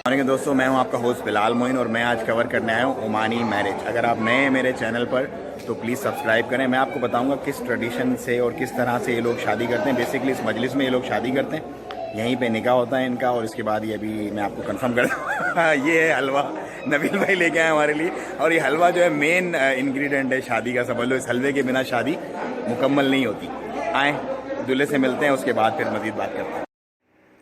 दोस्तों, मैं हूं आपका होस्ट बिलाल मोइन और मैं आज कवर करने आया हूं ओमानी मैरिज। अगर आप नए हैं मेरे चैनल पर तो प्लीज़ सब्सक्राइब करें। मैं आपको बताऊंगा किस ट्रेडिशन से और किस तरह से ये लोग शादी करते हैं। बेसिकली इस मजलिस में ये लोग शादी करते हैं, यहीं पे निकाह होता है इनका और इसके बाद ये अभी मैं आपको कंफर्म कर ये है हलवा, नबील भाई लेके आए हमारे लिए। और ये हलवा जो है मेन इंग्रेडिएंट है शादी का, समझ लो। इस हलवे के बिना शादी मुकम्मल नहीं होती। आए दूल्हे से मिलते हैं, उसके बाद फिर मज़ीद बात करते हैं।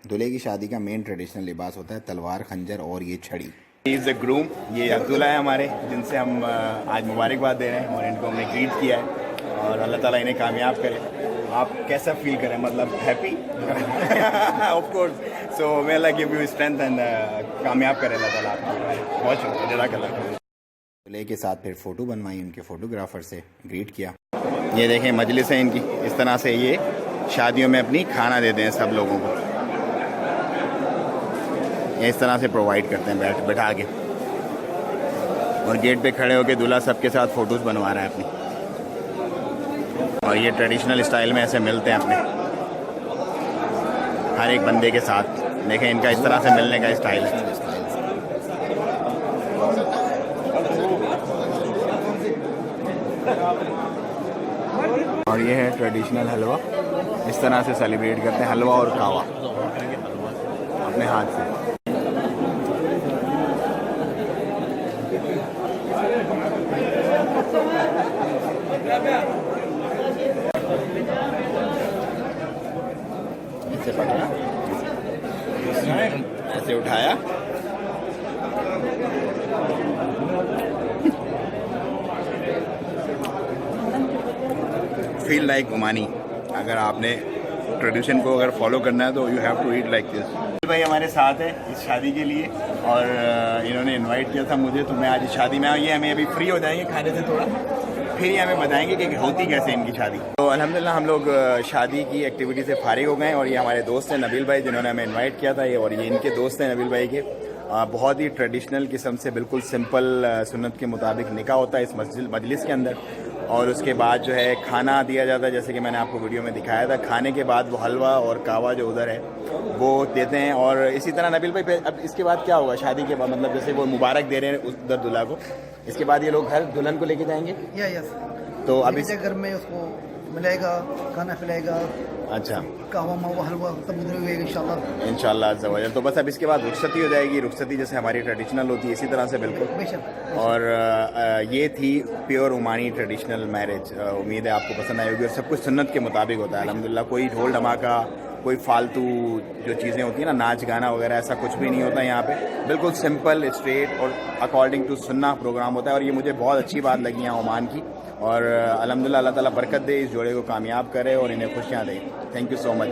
दूल्हे की शादी का मेन ट्रेडिशनल लिबास होता है तलवार, खंजर और ये छड़ी। इज़ द ग्रूम, ये अब्दुल्ला है हमारे, जिनसे हम आज मुबारकबाद दे रहे हैं और इनको हमने ग्रीट किया है और अल्लाह ताला इन्हें कामयाब करे। आप कैसा फील करें, मतलब happy of course. So may Allah give you strength and कामयाब करे अल्लाह ताला आपको। बहुत शुक्रिया, जज़ाकल्लाह। दूल्हे के साथ फिर फ़ोटो बनवाई, उनके फ़ोटोग्राफ़र से ग्रीट किया। ये देखें मजलिस है इनकी, इस तरह से ये शादियों में अपनी खाना देते हैं सब लोगों को, इस तरह से प्रोवाइड करते हैं बैठा के। और गेट पे खड़े होकर दूल्हा सबके साथ फ़ोटोज़ बनवा रहा है अपनी। और ये ट्रेडिशनल स्टाइल में ऐसे मिलते हैं अपने हर एक बंदे के साथ। देखें इनका इस तरह से मिलने का स्टाइल है। और ये है ट्रेडिशनल हलवा, इस तरह से सेलिब्रेट करते हैं, हलवा और कावा अपने हाथ से। ऐसे पकड़ा, ऐसे उठाया, फील लाइक ओमानी। अगर आपने ट्रेडिशन को अगर फॉलो करना है तो you have to eat like this. भाई हमारे साथ है इस शादी के लिए और इन्होंने इनवाइट किया था मुझे, तो मैं आज इस शादी में आया। ये हमें अभी फ्री हो जाएंगे खाने से थोड़ा, फिर ये हमें बताएंगे कि होती कैसे इनकी शादी। तो अल्हम्दुलिल्लाह हम लोग शादी की एक्टिविटी से फारिग हो गए और ये हमारे दोस्त हैं नबील भाई, जिन्होंने हमें इनवाइट किया था। ये और ये इनके दोस्त हैं नबील भाई के। बहुत ही ट्रेडिशनल किस्म से, बिल्कुल सिंपल सुन्नत के मुताबिक निकाह होता है इस मजलिस के अंदर। और उसके बाद जो है खाना दिया जाता है, जैसे कि मैंने आपको वीडियो में दिखाया था। खाने के बाद वो हलवा और कावा जो उधर है वो देते हैं। और इसी तरह नबील भाई अब इसके बाद क्या होगा शादी के बाद, मतलब जैसे वो मुबारक दे रहे हैं उधर दूल्हा को, इसके बाद ये लोग घर दुल्हन को लेके जाएंगे यस। तो अब इस घर में उसको मिलेगा, खाना खिलाएगा। अच्छा, कहवा मावा हलवा सब उधर हुएगा इंशाल्लाह इंशाल्लाह। तो बस अब इसके बाद रुखसती हो जाएगी। रुखसती जैसे हमारी ट्रेडिशनल होती है इसी तरह से बिल्कुल। और ये थी प्योर ओमानी ट्रेडिशनल मैरिज। उम्मीद है आपको पसंद आई होगी और सब कुछ सुन्नत के मुताबिक होता है अल्हम्दुलिल्लाह। कोई ढोल धमाका, कोई फालतू जो चीज़ें होती हैं ना, नाच गाना वगैरह, ऐसा कुछ भी नहीं होता यहाँ पे। बिल्कुल सिंपल, स्ट्रेट और अकॉर्डिंग टू सुन्ना प्रोग्राम होता है। और ये मुझे बहुत अच्छी बात लगी यहाँ ओमान की। और अल्हम्दुलिल्लाह अल्लाह ताला बरकत दे, इस जोड़े को कामयाब करे और इन्हें खुशियाँ दे। Thank you so much.